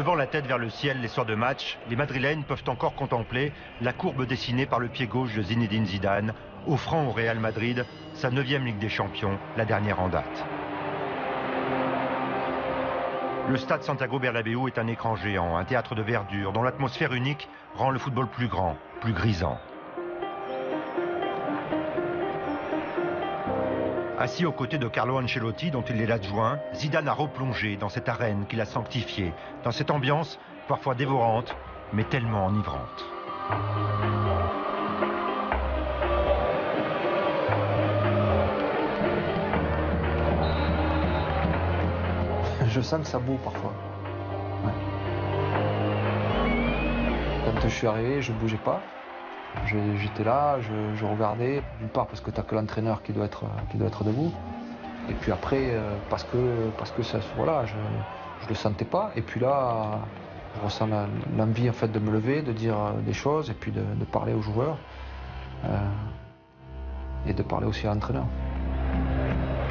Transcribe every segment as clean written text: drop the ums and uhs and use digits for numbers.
Levant la tête vers le ciel les soirs de match, les Madrilènes peuvent encore contempler la courbe dessinée par le pied gauche de Zinedine Zidane, offrant au Real Madrid sa 9e Ligue des Champions, la dernière en date. Le stade Santiago Bernabéu est un écran géant, un théâtre de verdure dont l'atmosphère unique rend le football plus grand, plus grisant. Assis aux côtés de Carlo Ancelotti, dont il est l'adjoint, Zidane a replongé dans cette arène qu'il a sanctifiée, dans cette ambiance parfois dévorante, mais tellement enivrante. Je sens que ça boue parfois. Ouais. Quand je suis arrivé, je ne bougeais pas. J'étais là, je regardais, d'une part parce que tu n'as que l'entraîneur qui doit être debout, et puis après parce que ça, voilà, je ne le sentais pas, et puis là je ressens l'envie en fait de me lever, de dire des choses, et puis de parler aux joueurs, et de parler aussi à l'entraîneur.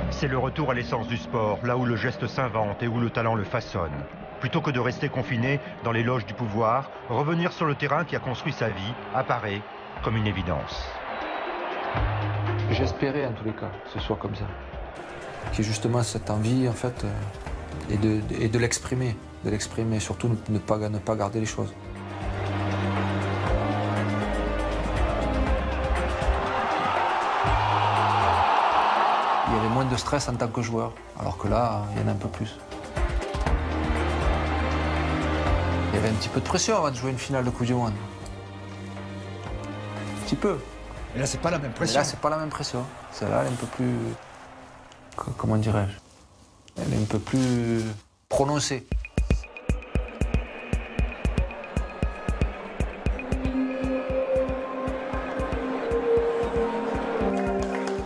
C'est le retour à l'essence du sport, là où le geste s'invente et où le talent le façonne. Plutôt que de rester confiné dans les loges du pouvoir, revenir sur le terrain qui a construit sa vie apparaît comme une évidence. J'espérais en tous les cas que ce soit comme ça. Qu'il y ait justement cette envie en fait, et de l'exprimer, surtout ne pas garder les choses. Il y avait moins de stress en tant que joueur, alors que là, il y en a un peu plus. Il y avait un petit peu de pression avant de jouer une finale de Coupe du Monde. Un petit peu. Et là, c'est pas la même pression. Mais là, c'est pas la même pression. Celle-là, elle est un peu plus... Comment dirais-je? Elle est un peu plus prononcée.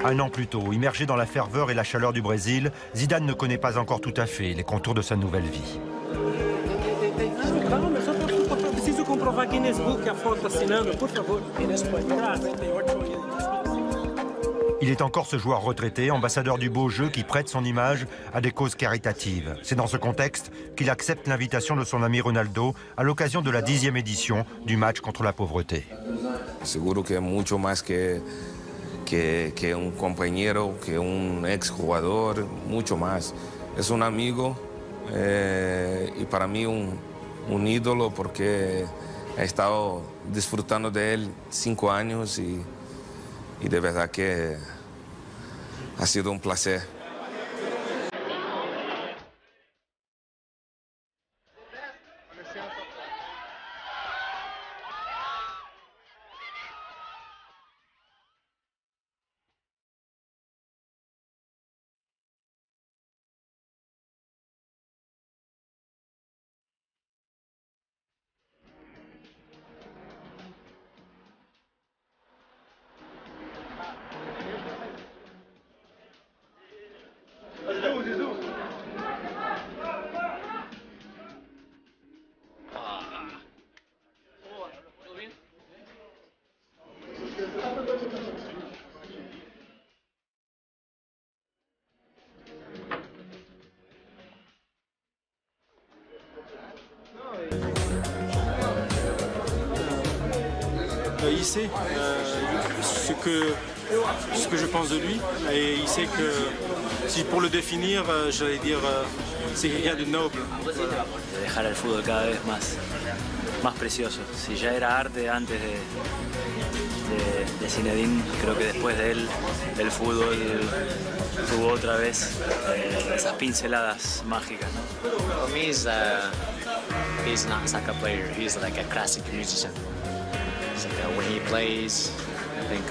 Un an plus tôt, immergé dans la ferveur et la chaleur du Brésil, Zidane ne connaît pas encore tout à fait les contours de sa nouvelle vie. Il est encore ce joueur retraité, ambassadeur du beau jeu qui prête son image à des causes caritatives. C'est dans ce contexte qu'il accepte l'invitation de son ami Ronaldo à l'occasion de la 10e édition du match contre la pauvreté. Seguro que mucho más que un compañero, que un exjugador, mucho más. Es un amigo y para mí un ídolo porque he estado disfrutando de él 5 años y de verdad que ha sido un placer. Il sait ce que je pense de lui et il sait que si pour le définir, j'allais dire c'est quelqu'un de noble. Dejar el fútbol cada vez más precioso. Si ya era arte antes de Zinedine, creo que después de él el fútbol tuvo otra vez esas pinceladas mágicas, ¿no? For me, he's not a soccer player. He's like a classic musician. So, when he plays, I think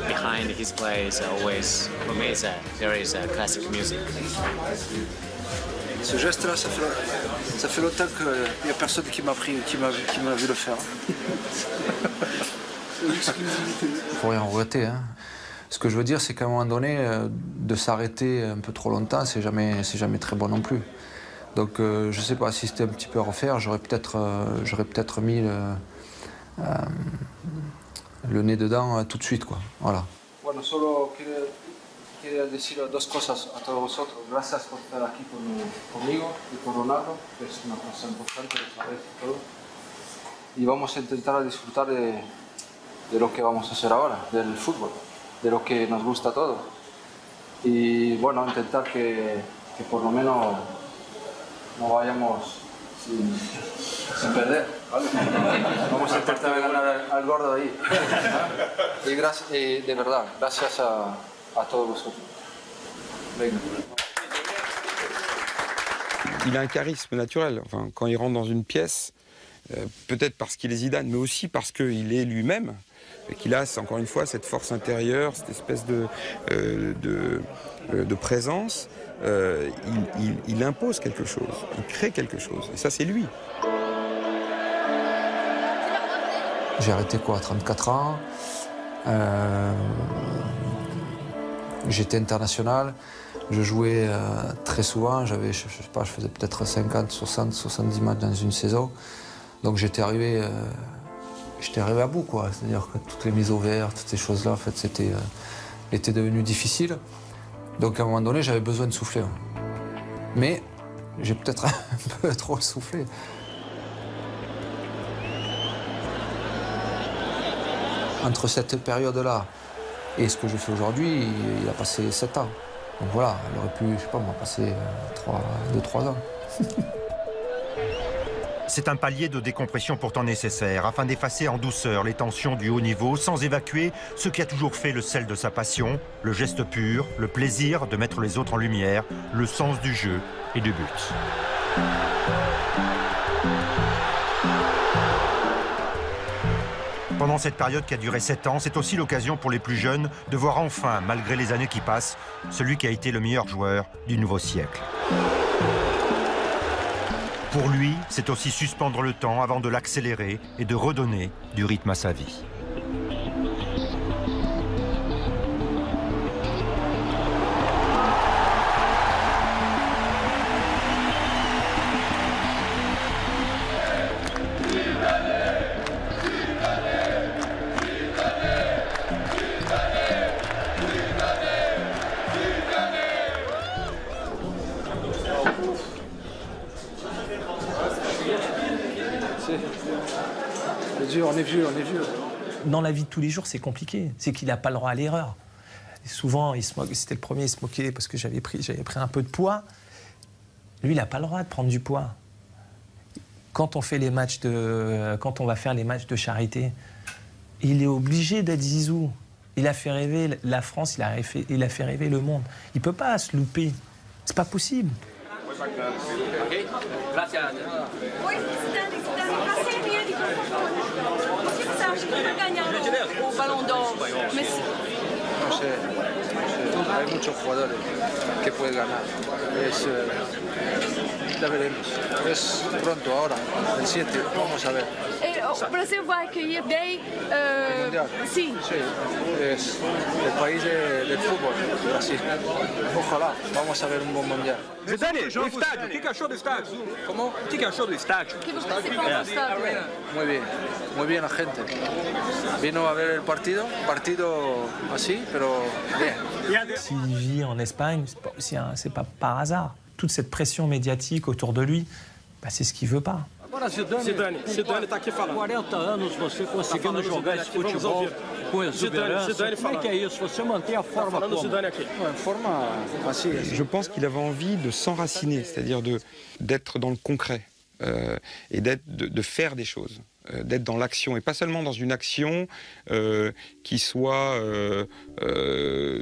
behind his plays always, for me, there is classic music. Ce geste-là, ça fait longtemps qu'il n'y a personne qui m'a vu le faire. Il faut rien regretter, hein. Ce que je veux dire, c'est qu'à un moment donné, de s'arrêter un peu trop longtemps, c'est jamais très bon non plus. Donc, je ne sais pas si c'était un petit peu à refaire, j'aurais peut-être mis le nez dedans tout de suite, quoi. Voilà. quería decir dos cosas a todos vosotros. Gracias por estar aquí conmigo y por Ronaldo, que es una cosa importante, lo sabéis todo. Y vamos a intentar disfrutar de lo que vamos a hacer ahora, del fútbol, de lo que nos gusta a todos. Y bueno, intentar que por lo menos no vayamos sin perder, ¿vale? Vamos a intentar ganar al gordo ahí. Y de verdad, gracias a todos vosotros. Venga. Il a un charisme naturel. Enfin, quand il rentre dans une pièce, peut-être parce qu'il est Zidane, mais aussi parce qu'il est lui-même, et qu'il a, encore une fois, cette force intérieure, cette espèce de présence. Il impose quelque chose, il crée quelque chose, et ça c'est lui. J'ai arrêté quoi, à 34 ans. J'étais international, je jouais très souvent, je sais pas, je faisais peut-être 50, 60, 70 matchs dans une saison. Donc j'étais arrivé à bout, quoi. C'est-à-dire que toutes les mises au vert, toutes ces choses-là, en fait, était devenu difficile. Donc à un moment donné, j'avais besoin de souffler. Mais j'ai peut-être un peu trop soufflé. Entre cette période-là et ce que je fais aujourd'hui, il a passé 7 ans. Donc voilà, il aurait pu, je sais pas moi, passer 2-3 ans. C'est un palier de décompression pourtant nécessaire afin d'effacer en douceur les tensions du haut niveau sans évacuer ce qui a toujours fait le sel de sa passion, le geste pur, le plaisir de mettre les autres en lumière, le sens du jeu et du but. Pendant cette période qui a duré 7 ans, c'est aussi l'occasion pour les plus jeunes de voir enfin, malgré les années qui passent, celui qui a été le meilleur joueur du nouveau siècle. Pour lui, c'est aussi suspendre le temps avant de l'accélérer et de redonner du rythme à sa vie. On est vieux. Dans la vie de tous les jours, c'est compliqué. C'est qu'il n'a pas le droit à l'erreur. Souvent, c'était le premier à se moquer parce que j'avais pris un peu de poids. Lui, il n'a pas le droit de prendre du poids. Quand on va faire les matchs de charité, il est obligé d'être Zizou. Il a fait rêver la France, il a fait rêver le monde. Il ne peut pas se louper. C'est pas possible. Au Ballon d'Or. Hay muchos jugadores que pueden ganar. Ya veremos. Es pronto ahora, el 7, vamos a ver. O Brasil vai accueillir bem. Sim. Sí, es el país del fútbol, Brasil. Ojalá, vamos a ver un buen mundial. Zidane, o estádio, o que achou do estádio? Como? O que achou do estádio? Que você participou do estádio? Muy bien la gente. Vino a ver el partido así, pero bien. S'il vit en Espagne, c'est pas par hasard. Toute cette pression médiatique autour de lui, c'est ce qu'il veut pas. Agora Zidane está aqui falando. 40 anos você conseguindo jogar esse futebol com exuberância. Como é que é isso? Você mantém a forma como? Je pense qu'il avait envie de s'enraciner, c'est-à-dire d'être dans le concret et de faire des choses. D'être dans l'action, et pas seulement dans une action qui soit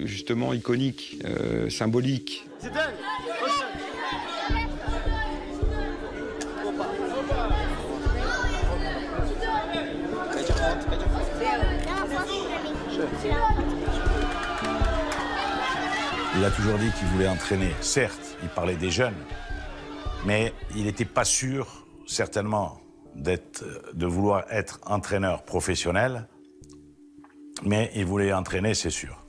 justement iconique, symbolique. Il a toujours dit qu'il voulait entraîner. Certes, il parlait des jeunes, mais il n'était pas sûr, certainement, de vouloir être entraîneur professionnel, mais il voulait entraîner, c'est sûr.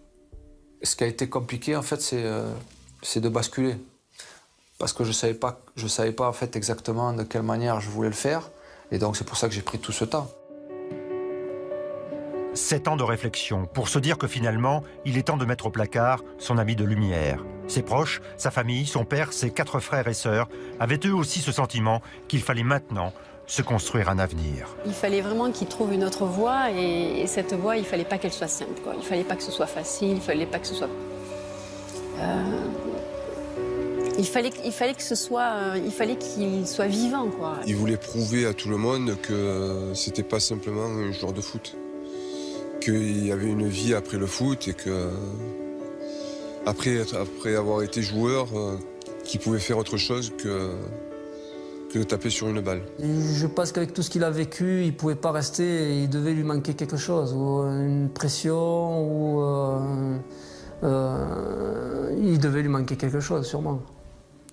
Ce qui a été compliqué, en fait, c'est de basculer. Parce que je savais pas en fait, exactement de quelle manière je voulais le faire. Et donc, c'est pour ça que j'ai pris tout ce temps. 7 ans de réflexion pour se dire que finalement, il est temps de mettre au placard son ami de lumière. Ses proches, sa famille, son père, ses 4 frères et sœurs avaient eux aussi ce sentiment qu'il fallait maintenant se construire un avenir. Il fallait vraiment qu'il trouve une autre voie et cette voie, il ne fallait pas qu'elle soit simple, quoi. Il ne fallait pas que ce soit facile, il ne fallait pas que ce soit... Il fallait qu'il soit vivant, quoi. Il voulait prouver à tout le monde que c'était pas simplement un joueur de foot. Qu'il y avait une vie après le foot et que, après avoir été joueur, qu'il pouvait faire autre chose que de taper sur une balle. Je pense qu'avec tout ce qu'il a vécu, il ne pouvait pas rester, il devait lui manquer quelque chose, ou une pression, ou il devait lui manquer quelque chose, sûrement.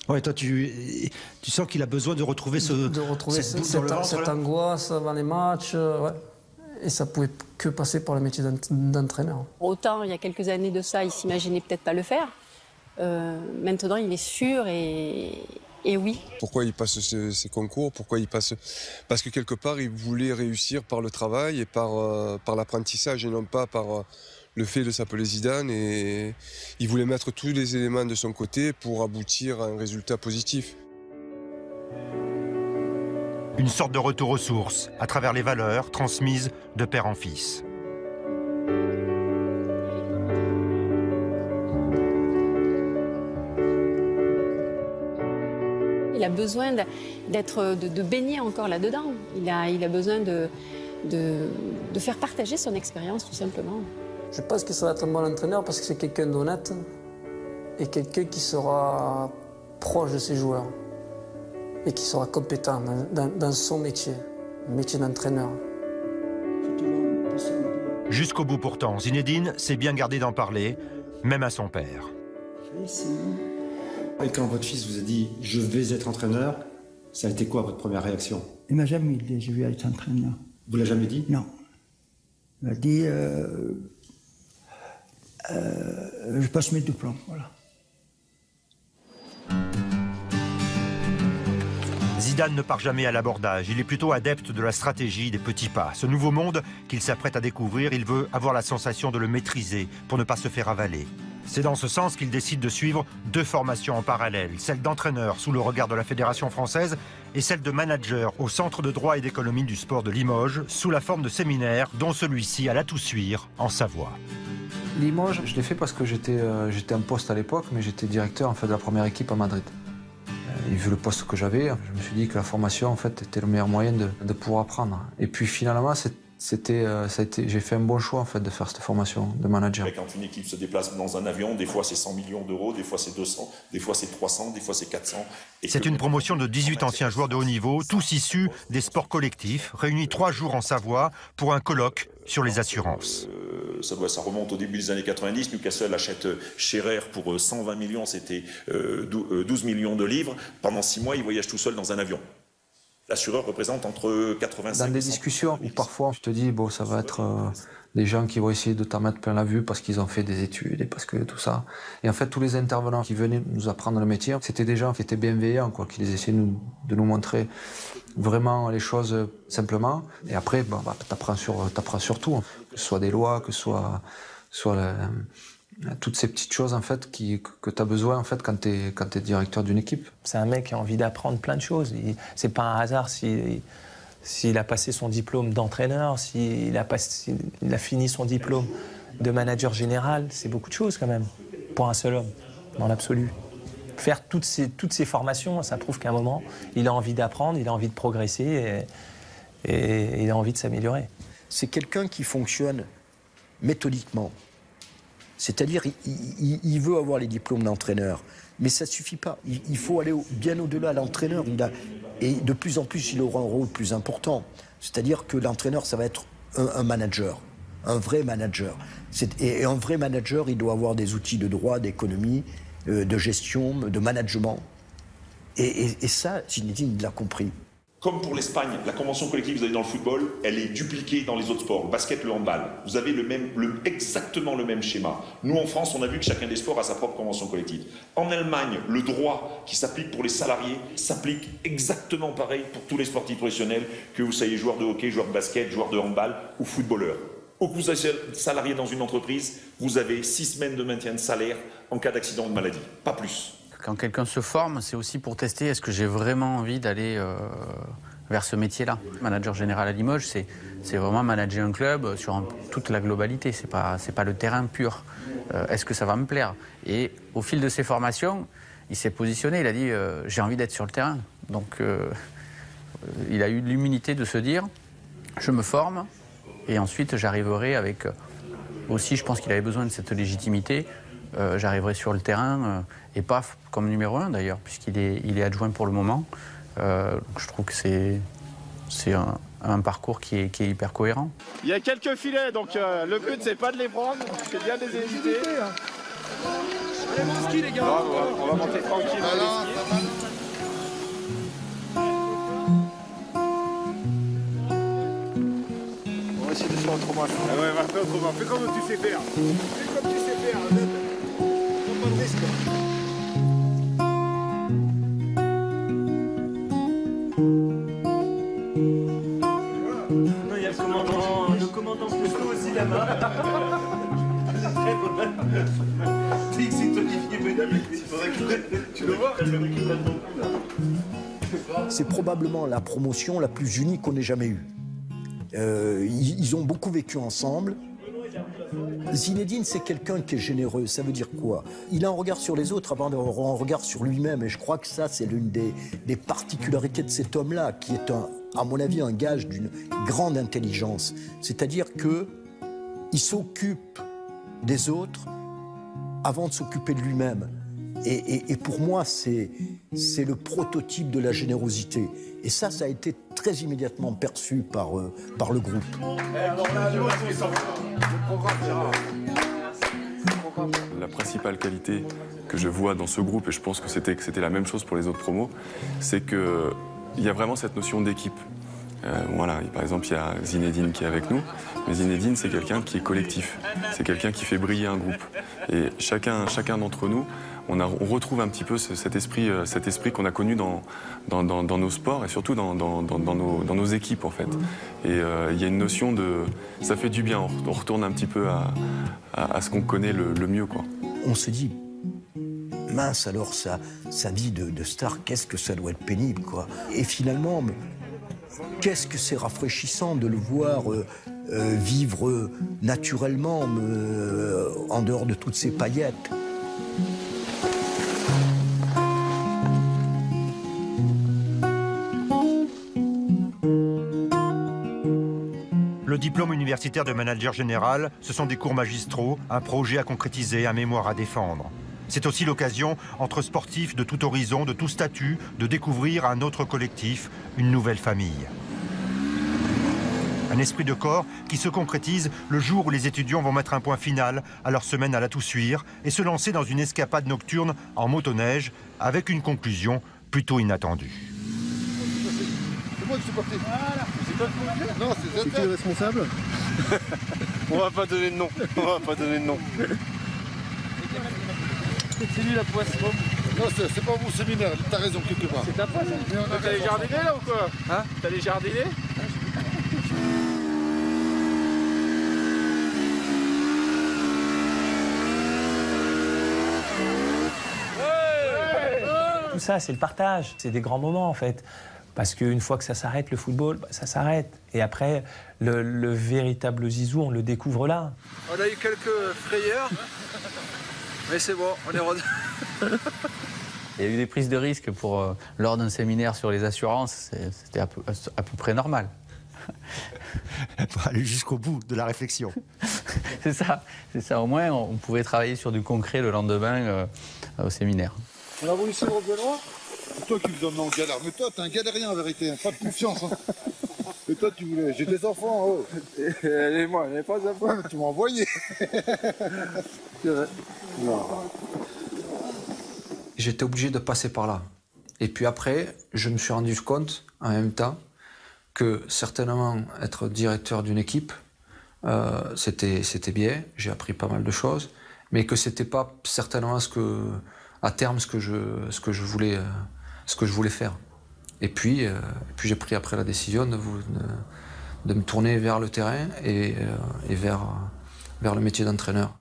Ouais, toi, tu sens qu'il a besoin de retrouver cette angoisse avant les matchs, ouais. Et ça pouvait que passer par le métier d'entraîneur. Autant, il y a quelques années de ça, il s'imaginait peut-être pas le faire. Maintenant, il est sûr et oui. Pourquoi il passe ces concours? Pourquoi il passe... Parce que quelque part, il voulait réussir par le travail et par l'apprentissage et non pas par le fait de s'appeler Zidane. Et il voulait mettre tous les éléments de son côté pour aboutir à un résultat positif. Une sorte de retour aux sources, à travers les valeurs transmises de père en fils. Il a besoin de baigner encore là-dedans. Il a besoin de faire partager son expérience, tout simplement. Je pense que ça va être un bon entraîneur parce que c'est quelqu'un d'honnête et quelqu'un qui sera proche de ses joueurs et qui sera compétent dans son métier, le métier d'entraîneur. Jusqu'au bout pourtant, Zinedine s'est bien gardé d'en parler, même à son père. Et quand votre fils vous a dit « je vais être entraîneur », ça a été quoi votre première réaction? Il m'a jamais dit « je vais être entraîneur ». Vous l'avez jamais dit? Non. Il m'a dit je passe mes diplômes, voilà. Zidane ne part jamais à l'abordage, il est plutôt adepte de la stratégie des petits pas. Ce nouveau monde qu'il s'apprête à découvrir, il veut avoir la sensation de le maîtriser pour ne pas se faire avaler. C'est dans ce sens qu'il décide de suivre 2 formations en parallèle, celle d'entraîneur sous le regard de la Fédération française et celle de manager au Centre de droit et d'économie du sport de Limoges, sous la forme de séminaire dont celui-ci alla tout suivre en Savoie. Limoges, je l'ai fait parce que j'étais en poste à l'époque, mais j'étais directeur en fait, de la première équipe à Madrid. Et vu le poste que j'avais, je me suis dit que la formation en fait, était le meilleur moyen de pouvoir apprendre. Et puis finalement, j'ai fait un bon choix en fait, de faire cette formation de manager. Quand une équipe se déplace dans un avion, des fois c'est 100 millions d'euros, des fois c'est 200, des fois c'est 300, des fois c'est 400. C'est une promotion de 18 anciens joueurs de haut niveau, tous issus des sports collectifs, réunis 3 jours en Savoie pour un colloque sur les assurances. Ça remonte au début des années 90. Newcastle achète Scherer pour 120 millions, c'était 12 millions de livres. Pendant 6 mois, il voyage tout seul dans un avion. L'assureur représente entre 85 Dans des discussions où parfois je te dis, bon, ça va être des gens qui vont essayer de t'en mettre plein la vue parce qu'ils ont fait des études et parce que tout ça. Et en fait, tous les intervenants qui venaient nous apprendre le métier, c'était des gens qui étaient bienveillants, quoi, qui essayaient de nous montrer vraiment les choses simplement. Et après, t'apprends sur tout, que ce soit des lois, que ce soit toutes ces petites choses en fait, que tu as besoin en fait, quand tu es directeur d'une équipe. C'est un mec qui a envie d'apprendre plein de choses. C'est pas un hasard s'il a passé son diplôme d'entraîneur, s'il a fini son diplôme de manager général. C'est beaucoup de choses quand même, pour un seul homme, dans l'absolu. Faire toutes ces formations, ça prouve qu'à un moment, il a envie d'apprendre, il a envie de progresser et il a envie de s'améliorer. C'est quelqu'un qui fonctionne méthodiquement. C'est-à-dire, il veut avoir les diplômes d'entraîneur, mais ça ne suffit pas. Il faut aller bien au-delà de l'entraîneur. Et de plus en plus, il aura un rôle plus important. C'est-à-dire que l'entraîneur, ça va être un manager, un vrai manager. Et un vrai manager, il doit avoir des outils de droit, d'économie, de gestion, de management. Et ça, Zinedine, il l'a compris. Comme pour l'Espagne, la convention collective que vous avez dans le football, elle est dupliquée dans les autres sports, le basket, le handball. Vous avez exactement le même schéma. Nous, en France, on a vu que chacun des sports a sa propre convention collective. En Allemagne, le droit qui s'applique pour les salariés s'applique exactement pareil pour tous les sportifs professionnels, que vous soyez joueur de hockey, joueur de basket, joueur de handball ou footballeur. ou que vous soyez salarié dans une entreprise, vous avez 6 semaines de maintien de salaire en cas d'accident ou de maladie, pas plus. Quand quelqu'un se forme, c'est aussi pour tester est-ce que j'ai vraiment envie d'aller vers ce métier-là. Manager général à Limoges, c'est vraiment manager un club sur toute la globalité, c'est pas le terrain pur. Est-ce que ça va me plaire? Et au fil de ses formations, il s'est positionné, il a dit j'ai envie d'être sur le terrain. Donc il a eu l'humilité de se dire je me forme et ensuite j'arriverai avec... aussi, je pense qu'il avait besoin de cette légitimité. J'arriverai sur le terrain, et pas comme numéro 1 d'ailleurs, puisqu'il est adjoint pour le moment. Je trouve que c'est un parcours qui est hyper cohérent. Il y a quelques filets, donc le but c'est pas de les prendre, c'est bien de les éviter. Allez, mon ski les gars. On va monter tranquille. On va essayer de faire autrement. Ah ouais, on va faire autrement. Fais comme tu sais faire. Fais comme tu sais faire. Pas de risque. Non, il y a le commandant Cousteau aussi là-bas. C'est probablement la promotion la plus unique qu'on ait jamais eue. Ils ont beaucoup vécu ensemble. Zinedine, c'est quelqu'un qui est généreux. Ça veut dire quoi? Il a un regard sur les autres avant d'avoir un regard sur lui-même. Et je crois que ça, c'est l'une des particularités de cet homme-là, qui est, à mon avis, un gage d'une grande intelligence. C'est-à-dire qu'il s'occupe des autres avant de s'occuper de lui-même. Et pour moi, c'est le prototype de la générosité. Et ça a été très immédiatement perçu par le groupe. La principale qualité que je vois dans ce groupe, et je pense que c'était la même chose pour les autres promos, c'est qu'il y a vraiment cette notion d'équipe. Voilà, par exemple, il y a Zinedine qui est avec nous, mais Zinedine, c'est quelqu'un qui est collectif. C'est quelqu'un qui fait briller un groupe. Et chacun d'entre nous, on retrouve un petit peu cet esprit qu'on a connu dans nos sports et surtout dans nos équipes, en fait. Et il y a une notion de... ça fait du bien, on retourne un petit peu à ce qu'on connaît le mieux, quoi. On se dit, mince, alors sa vie de star, qu'est-ce que ça doit être pénible, quoi. Et finalement, qu'est-ce que c'est rafraîchissant de le voir vivre naturellement, en dehors de toutes ces paillettes. Le diplôme universitaire de manager général, ce sont des cours magistraux, un projet à concrétiser, un mémoire à défendre. C'est aussi l'occasion, entre sportifs de tout horizon, de tout statut, de découvrir un autre collectif, une nouvelle famille. Un esprit de corps qui se concrétise le jour où les étudiants vont mettre un point final à leur semaine à la Toussuire et se lancer dans une escapade nocturne en motoneige avec une conclusion plutôt inattendue. C'est moi qui suis parti. Voilà. C'est toi qui... Non, c'est qui le responsable? On va pas donner de nom. On va pas donner de nom. C'est lui la poisse. Non, c'est pas mon séminaire, t'as raison quelque part. C'est ta poisse. T'as les jardinés là ou quoi? Hein? T'as les jardinés? Tout ça, c'est le partage. C'est des grands moments, en fait. Parce qu'une fois que ça s'arrête, le football, ça s'arrête. Et après, le véritable Zizou, on le découvre là. On a eu quelques frayeurs, mais c'est bon, on est rodé. Il y a eu des prises de risques lors d'un séminaire sur les assurances. C'était à peu près normal. Pour aller jusqu'au bout de la réflexion. C'est ça. Au moins, on pouvait travailler sur du concret le lendemain au séminaire. On a voulu suivre Benoît. C'est toi qui me donnes en galère. Mais toi, t'es un galérien en vérité. Pas de confiance. Hein. Et toi, tu voulais. J'ai des enfants. Oh. Et moi, j'avais pas d'enfants. Tu m'as envoyé. Non. J'étais obligé de passer par là. Et puis après, je me suis rendu compte, en même temps, que certainement être directeur d'une équipe, c'était bien. J'ai appris pas mal de choses. Mais que c'était pas certainement à terme ce que je voulais faire. Et puis j'ai pris après la décision de me tourner vers le terrain et vers le métier d'entraîneur.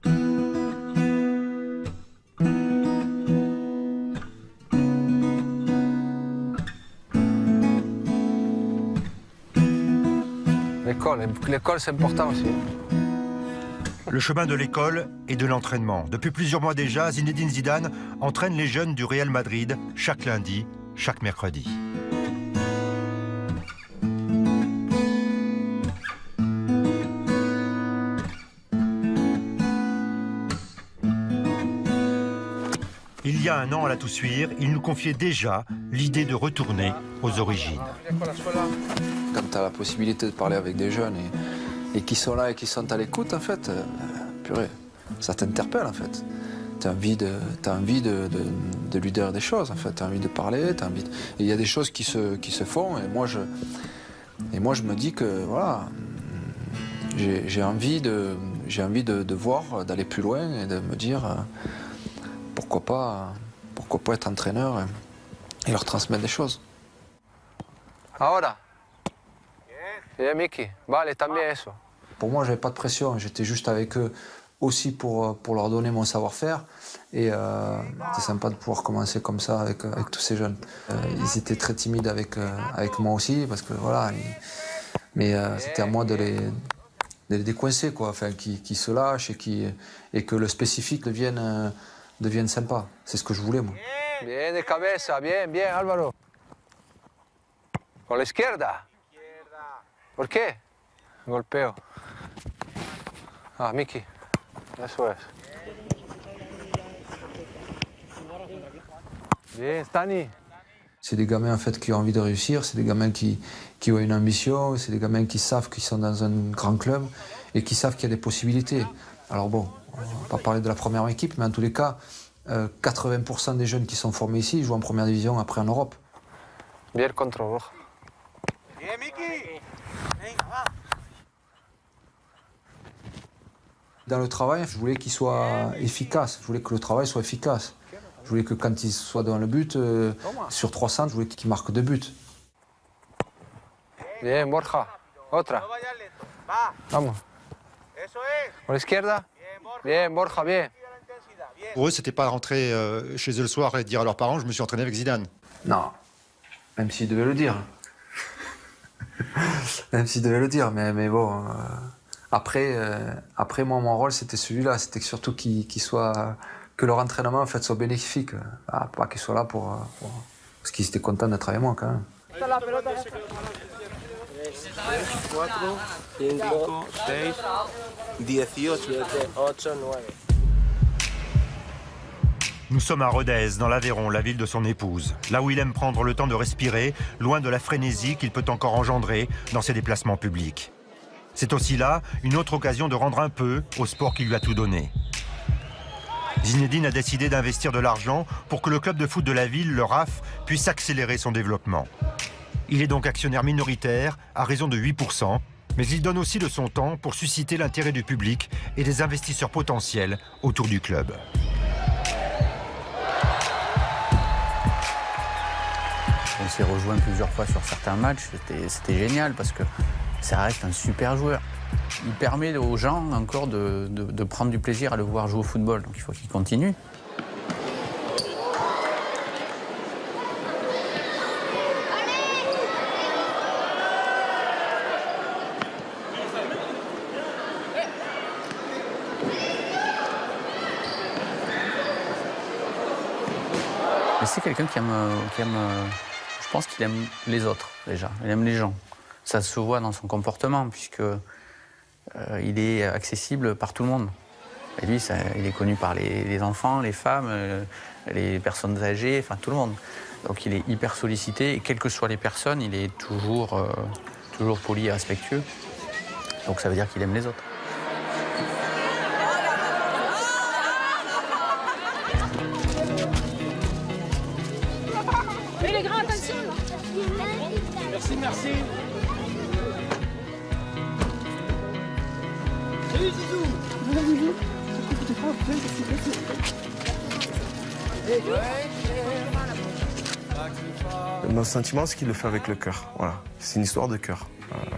L'école c'est important aussi. Le chemin de l'école et de l'entraînement. Depuis plusieurs mois déjà, Zinedine Zidane entraîne les jeunes du Real Madrid chaque lundi, chaque mercredi. Il y a un an à la Toussuire, il nous confiait déjà l'idée de retourner aux origines. Quand tu as la possibilité de parler avec des jeunes et qui sont là et qui sont à l'écoute, en fait, purée, ça t'interpelle en fait. Tu as envie de lui dire des choses, en fait. Tu as envie de parler, et il y a des choses qui se font et moi je me dis que voilà, j'ai envie de voir, d'aller plus loin et de me dire pourquoi pas être entraîneur et leur transmettre des choses. Ahora. Bien, Mickey. Vale, también eso. Pour moi, j'avais pas de pression. J'étais juste avec eux aussi pour leur donner mon savoir-faire. Et c'était sympa de pouvoir commencer comme ça avec tous ces jeunes. Ils étaient très timides avec moi aussi, parce que voilà. Mais c'était à moi de les décoincer, quoi. Enfin, qu'ils se lâchent et que le spécifique devienne sympa. C'est ce que je voulais, moi. Bien de cabeza, bien, bien, Álvaro. Con la izquierda. ¿Por qué? Golpeo. Ah, Mickey. Eso es. Bien, Stani. C'est des gamins en fait qui ont envie de réussir, c'est des gamins qui ont une ambition, c'est des gamins qui savent qu'ils sont dans un grand club et qui savent qu'il y a des possibilités. Alors bon, on va pas parler de la première équipe, mais en tous les cas, 80% des jeunes qui sont formés ici jouent en première division, après en Europe. Bien le contrôle. Bien, Mickey. Dans le travail, je voulais qu'il soit efficace. Je voulais que le travail soit efficace. Je voulais que quand il soit dans le but, sur 300, je voulais qu'il marque 2 buts. Bien, Borja. Otra. Vamos. Por la izquierda. Bien, Borja, bien. Pour eux, c'était pas rentrer chez eux le soir et dire à leurs parents « je me suis entraîné avec Zidane ». Non, même s'ils devaient le dire. Même s'ils devaient le dire, mais bon... Après, moi, mon rôle, c'était celui-là. C'était surtout que leur entraînement en fait, soit bénéfique. Pas qu'ils soient là parce qu'ils étaient contents d'être avec moi, quand même. 4, 5, 6, 18, 8, 9. Nous sommes à Rodez, dans l'Aveyron, la ville de son épouse. Là où il aime prendre le temps de respirer, loin de la frénésie qu'il peut encore engendrer dans ses déplacements publics. C'est aussi là une autre occasion de rendre un peu au sport qui lui a tout donné. Zinedine a décidé d'investir de l'argent pour que le club de foot de la ville, le RAF, puisse accélérer son développement. Il est donc actionnaire minoritaire à raison de 8%, mais il donne aussi de son temps pour susciter l'intérêt du public et des investisseurs potentiels autour du club. On s'est rejoint plusieurs fois sur certains matchs, c'était génial parce que ça reste un super joueur. Il permet aux gens encore de prendre du plaisir à le voir jouer au football, donc il faut qu'il continue. Mais c'est quelqu'un qui aime, je pense qu'il aime les autres déjà, il aime les gens. Ça se voit dans son comportement, puisque il est accessible par tout le monde. Et lui, il est connu par les enfants, les femmes, les personnes âgées, enfin tout le monde. Donc il est hyper sollicité, et quelles que soient les personnes, il est toujours poli et respectueux. Donc ça veut dire qu'il aime les autres. Mais les grands, attention. Merci, merci. Salut Zizou. Mon sentiment, c'est qu'il le fait avec le cœur. Voilà. C'est une histoire de cœur.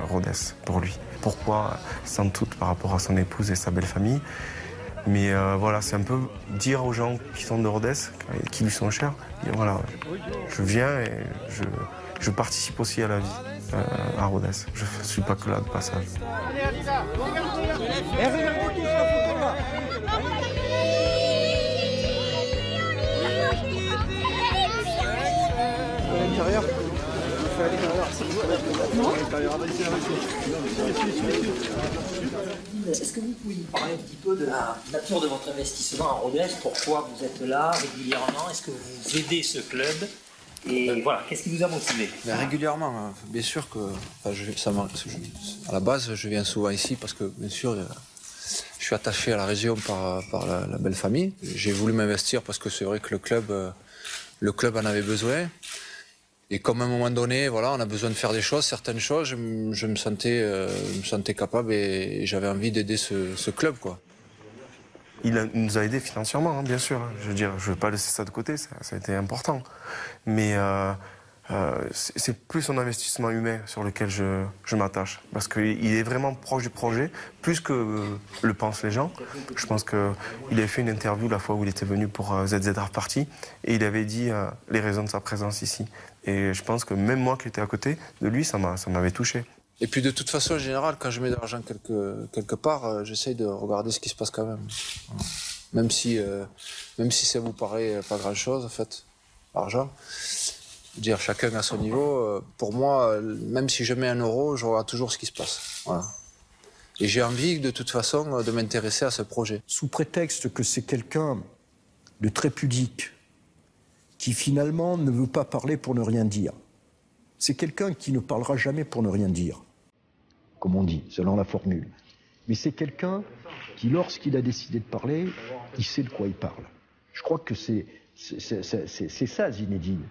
Rodez, pour lui. Pourquoi? Sans doute par rapport à son épouse et sa belle famille. Mais voilà, c'est un peu dire aux gens qui sont de Rodez, qui lui sont chers, dire, voilà, je viens et je participe aussi à la vie à Rodez. Je ne suis pas que là de passage. Est-ce que vous pouvez nous parler un petit peu de la nature de votre investissement à Rodez? Pourquoi vous êtes là régulièrement? Est-ce que vous aidez ce club? Et voilà, qu'est-ce qui vous a motivé? Régulièrement, bien sûr que... à la base, je viens souvent ici parce que, bien sûr, je suis attaché à la région par la belle famille. J'ai voulu m'investir parce que c'est vrai que le club en avait besoin. Et comme à un moment donné, voilà, on a besoin de faire des choses, certaines choses, je me sentais capable et j'avais envie d'aider ce club, quoi. Il nous a aidés financièrement, hein, bien sûr. Je veux dire, je ne veux pas laisser ça de côté, ça a été important. Mais c'est plus son investissement humain sur lequel je m'attache. Parce qu'il est vraiment proche du projet, plus que le pensent les gens. Je pense qu'il avait fait une interview la fois où il était venu pour ZZ Art Party, et il avait dit les raisons de sa présence ici. Et je pense que même moi qui étais à côté de lui, ça m'avait touché. Et puis de toute façon, en général, quand je mets de l'argent quelque part, j'essaye de regarder ce qui se passe quand même. Même si ça vous paraît pas grand-chose, en fait, l'argent. Dire chacun à son niveau. Pour moi, même si je mets 1 euro, je regarde toujours ce qui se passe. Voilà. Et j'ai envie, de toute façon, de m'intéresser à ce projet. Sous prétexte que c'est quelqu'un de très pudique, qui finalement ne veut pas parler pour ne rien dire. C'est quelqu'un qui ne parlera jamais pour ne rien dire, comme on dit, selon la formule. Mais c'est quelqu'un qui, lorsqu'il a décidé de parler, il sait de quoi il parle. Je crois que c'est ça, Zinedine.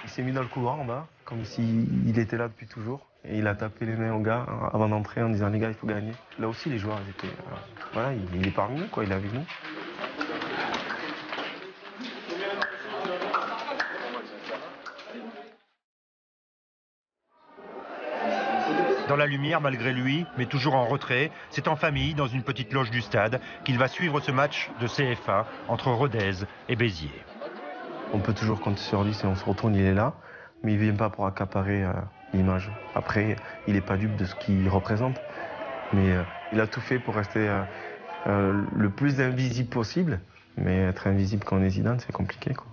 Il s'est mis dans le couloir en bas, comme s'il était là depuis toujours. Et il a tapé les mains aux gars avant d'entrer en disant les gars, il faut gagner. Là aussi, les joueurs, ils étaient. Voilà, il est parmi nous, quoi, il est avec nous. Dans la lumière, malgré lui, mais toujours en retrait, c'est en famille, dans une petite loge du stade, qu'il va suivre ce match de CFA entre Rodez et Béziers. On peut toujours compter sur lui, si on se retourne, il est là, mais il ne vient pas pour accaparer l'image. Après, il n'est pas dupe de ce qu'il représente, mais il a tout fait pour rester le plus invisible possible, mais être invisible quand on est Zidane, c'est compliqué, quoi.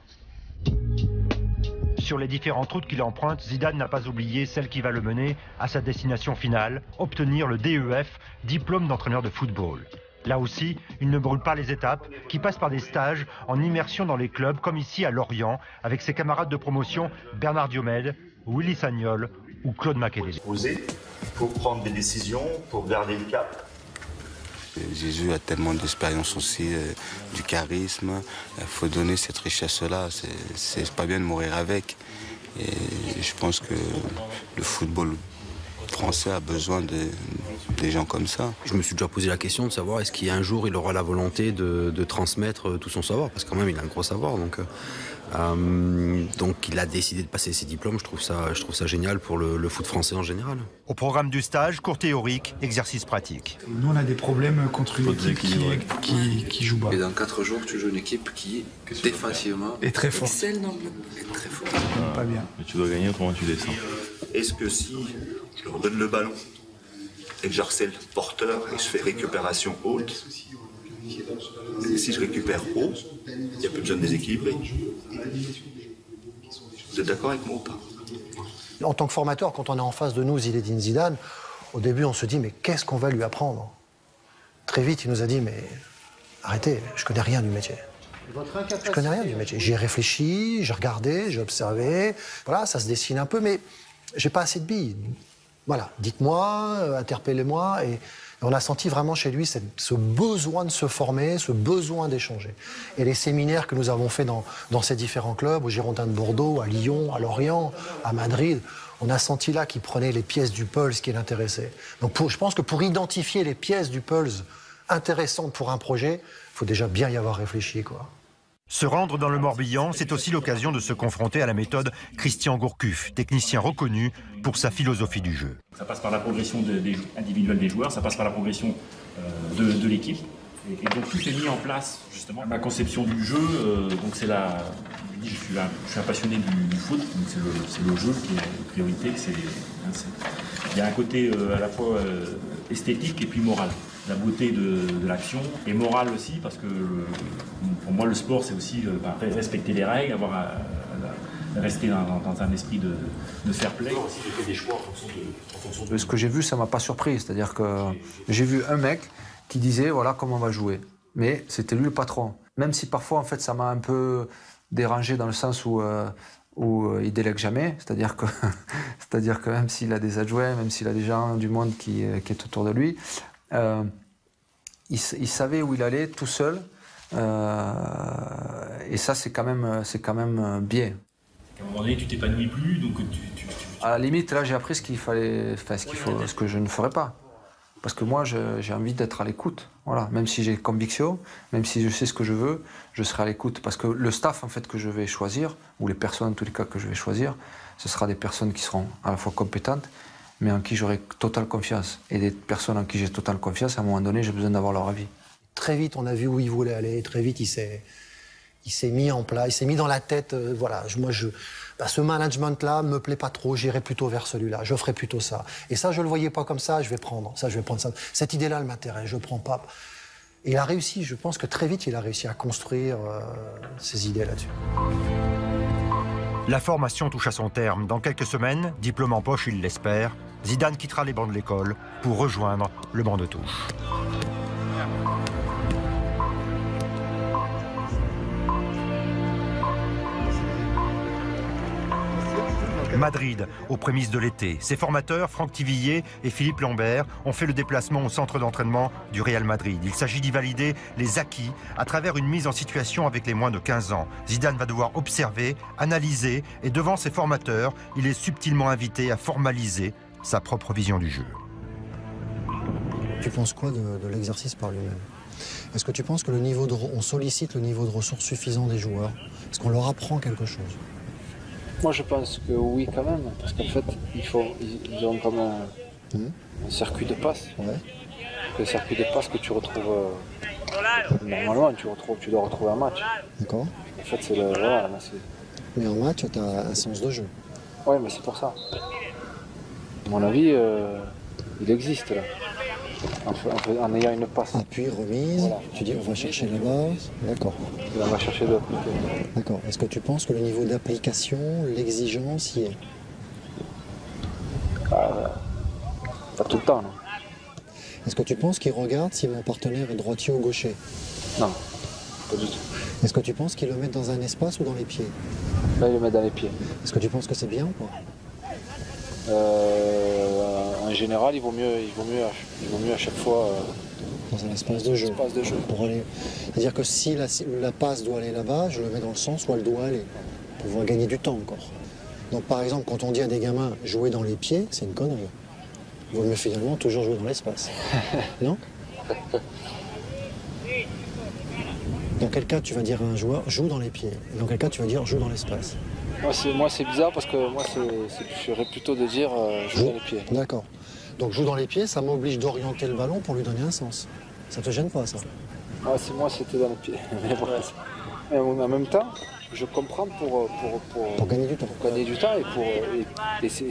Sur les différentes routes qu'il emprunte, Zidane n'a pas oublié celle qui va le mener à sa destination finale, obtenir le DEF, diplôme d'entraîneur de football. Là aussi, il ne brûle pas les étapes, qui passent par des stages en immersion dans les clubs, comme ici à Lorient, avec ses camarades de promotion Bernard Diomède, Willy Sagnol ou Claude Makélélé. Oser, pour prendre des décisions, pour garder le cap. Jésus a tellement d'expérience aussi, du charisme. Il faut donner cette richesse-là. C'est pas bien de mourir avec. Et je pense que le football français a besoin des gens comme ça. Je me suis déjà posé la question de savoir est-ce qu'un jour il aura la volonté de transmettre tout son savoir, parce que quand même il a un gros savoir. Donc il a décidé de passer ses diplômes. Je trouve ça génial pour le foot français en général. Au programme du stage, cours théorique, exercice pratique. Nous on a des problèmes contre une équipe qui joue bas. Et dans 4 jours, tu joues une équipe qui, défensivement, est très forte. Excelle dans le... est très forte. Pas bien. Mais tu dois gagner, autrement tu descends. Est-ce que si je leur donne le ballon et que j'harcèle le porteur et je fais récupération haute, et si je récupère haut, il n'y a plus besoin de déséquilibrer. Vous êtes d'accord avec moi ou pas? En tant que formateur, quand on est en face de nous, Zinedine Zidane, au début on se dit mais qu'est-ce qu'on va lui apprendre? Très vite il nous a dit mais arrêtez, je connais rien du métier. Je connais rien du métier. J'y ai réfléchi, j'ai regardé, j'ai observé, voilà, ça se dessine un peu, mais j'ai pas assez de billes. Voilà, dites-moi, interpellez-moi, et on a senti vraiment chez lui ce besoin de se former, ce besoin d'échanger. Et les séminaires que nous avons faits dans ces différents clubs, au Girondins de Bordeaux, à Lyon, à Lorient, à Madrid, on a senti là qu'il prenait les pièces du pulse qui l'intéressaient. Donc je pense que pour identifier les pièces du pulse intéressantes pour un projet, il faut déjà bien y avoir réfléchi, quoi. Se rendre dans le Morbihan, c'est aussi l'occasion de se confronter à la méthode Christian Gourcuff, technicien reconnu pour sa philosophie du jeu. Ça passe par la progression individuelle des joueurs, ça passe par la progression de l'équipe. Et donc tout est mis en place, justement. Ma conception du jeu, donc c'est la... Je suis un passionné du foot, donc c'est le jeu qui est priorité. Il y a un côté à la fois esthétique et puis moral. La beauté de l'action et morale aussi, parce que pour moi le sport c'est aussi respecter les règles, rester dans un esprit de fair play. Aussi j'ai fait des choix en fonction de... Ce que j'ai vu, ça m'a pas surpris, c'est-à-dire que j'ai vu un mec qui disait voilà comment on va jouer, mais c'était lui le patron. Même si parfois en fait ça m'a un peu dérangé dans le sens où il délègue jamais, c'est-à-dire que même s'il a des adjoints, même s'il a des gens du monde qui est autour de lui, il savait où il allait tout seul, et ça c'est quand même bien. À un moment donné, tu t'épanouis plus, donc À la limite, là j'ai appris ce que je ne ferais pas. Parce que moi, j'ai envie d'être à l'écoute. Voilà. Même si j'ai conviction, même si je sais ce que je veux, je serai à l'écoute. Parce que le staff en fait, que je vais choisir, ou les personnes en tous les cas que je vais choisir, ce sera des personnes qui seront à la fois compétentes, mais en qui j'aurai totale confiance. Et des personnes en qui j'ai totale confiance, à un moment donné, j'ai besoin d'avoir leur avis. Très vite, on a vu où il voulait aller. Très vite, il s'est mis en place, il s'est mis dans la tête, ce management-là me plaît pas trop, j'irai plutôt vers celui-là, je ferai plutôt ça. Et ça, je le voyais pas comme ça, je vais prendre ça. Cette idée-là, elle m'intéresse, je prends pas. Et il a réussi, je pense que très vite, il a réussi à construire ses idées là-dessus. La formation touche à son terme. Dans quelques semaines, diplôme en poche, il l'espère, Zidane quittera les bancs de l'école pour rejoindre le banc de touche. Madrid, aux prémices de l'été. Ses formateurs, Franck Tivillier et Philippe Lambert, ont fait le déplacement au centre d'entraînement du Real Madrid. Il s'agit d'y valider les acquis à travers une mise en situation avec les moins de 15 ans. Zidane va devoir observer, analyser et devant ses formateurs, il est subtilement invité à formaliser sa propre vision du jeu. Tu penses quoi de l'exercice par lui-même? Est-ce que tu penses que on sollicite le niveau de ressources suffisant des joueurs? Est-ce qu'on leur apprend quelque chose? Moi, je pense que oui, quand même, parce qu'en fait, ils ont comme un circuit de passe. Ouais. Le circuit de passe que tu retrouves normalement, tu dois retrouver un match. D'accord. En fait, c'est le. Voilà, mais en match, tu as un sens de jeu. Oui, mais c'est pour ça. À mon avis, il existe là. En ayant une passe. Appui, remise, voilà. Tu dis on va chercher là-bas, d'accord. On va chercher de l'autre côté. D'accord. Est-ce que tu penses que le niveau d'application, l'exigence y est? Pas tout le temps, non. Est-ce que tu penses qu'il regarde si mon partenaire est droitier ou gaucher? Non, pas du tout. Est-ce que tu penses qu'il le met dans un espace ou dans les pieds? Là, il le met dans les pieds. Est-ce que tu penses que c'est bien ou pas? En général, il vaut mieux à chaque fois dans un espace de jeu. Pour aller... C'est-à-dire que si la passe doit aller là-bas, je le mets dans le sens où elle doit aller, pour pouvoir gagner du temps encore. Donc par exemple, quand on dit à des gamins jouer dans les pieds, c'est une connerie. Il vaut mieux finalement toujours jouer dans l'espace. Non? Dans quel cas tu vas dire à un joueur joue dans les pieds? Et dans quel cas tu vas dire joue dans l'espace? Moi, c'est bizarre parce que moi, je ferais plutôt de dire joue dans les pieds. D'accord. Donc joue dans les pieds, ça m'oblige d'orienter le ballon pour lui donner un sens. Ça te gêne pas, ça? Moi, c'était dans les pieds. Mais en même temps, je comprends pour gagner du temps. Pour gagner du temps et pour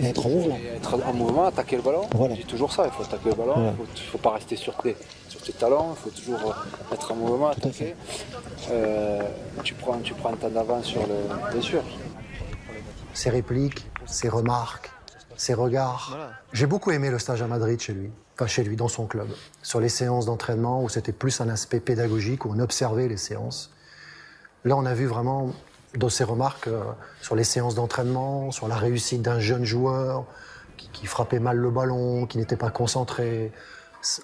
être en mouvement. Être en mouvement, attaquer le ballon. Voilà. Je dis toujours ça, il faut attaquer le ballon, voilà. Il faut pas rester sur tes talons, il faut toujours être en mouvement, attaquer. Tu prends un temps d'avance sur le... Bien sûr. Ses répliques, ses remarques, ses regards. Voilà. J'ai beaucoup aimé le stage à Madrid chez lui, dans son club. Sur les séances d'entraînement où c'était plus un aspect pédagogique, où on observait les séances. Là, on a vu vraiment dans ses remarques sur les séances d'entraînement, sur la réussite d'un jeune joueur qui frappait mal le ballon, qui n'était pas concentré.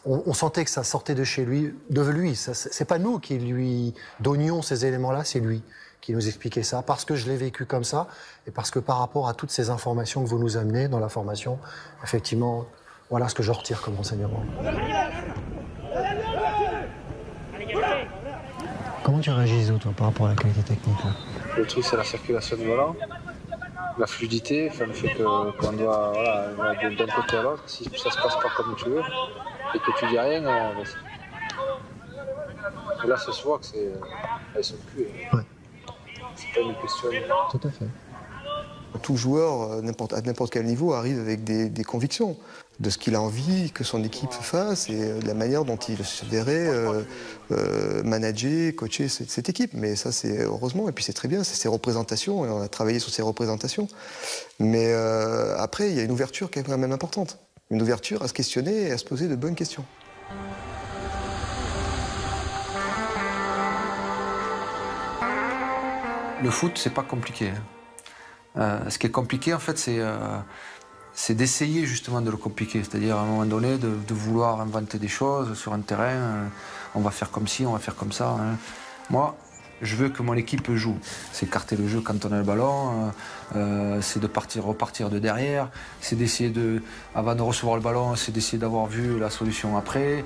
On sentait que ça sortait de chez lui, de lui. C'est pas nous qui lui donnions ces éléments-là, c'est lui qui nous expliquait ça, parce que je l'ai vécu comme ça, et parce que par rapport à toutes ces informations que vous nous amenez dans la formation, effectivement, voilà ce que je retire comme enseignement. Comment tu réagis, Zizou, toi, par rapport à la qualité technique là? Le truc, c'est la circulation du ballon, la fluidité, enfin, le fait qu'on doit d'un côté à l'autre. Si ça se passe pas comme tu veux et que tu dis rien, et là, ça se voit que elles sont cul. Ouais. C'est pas une question. Tout à fait. Tout joueur, à n'importe quel niveau, arrive avec des convictions de ce qu'il a envie que son équipe fasse et de la manière dont il se verrait manager, coacher cette équipe. Mais ça, c'est heureusement, et puis c'est très bien, c'est ses représentations, et on a travaillé sur ses représentations. Mais après, il y a une ouverture qui est quand même importante. Une ouverture à se questionner et à se poser de bonnes questions. Le foot, c'est pas compliqué. Ce qui est compliqué, en fait, c'est d'essayer justement de le compliquer. C'est-à-dire, à un moment donné, de vouloir inventer des choses sur un terrain. On va faire comme ci, on va faire comme ça. Hein. Moi, je veux que mon équipe joue. C'est écarter le jeu quand on a le ballon. C'est de repartir de derrière. C'est d'essayer avant de recevoir le ballon, c'est d'essayer d'avoir vu la solution après.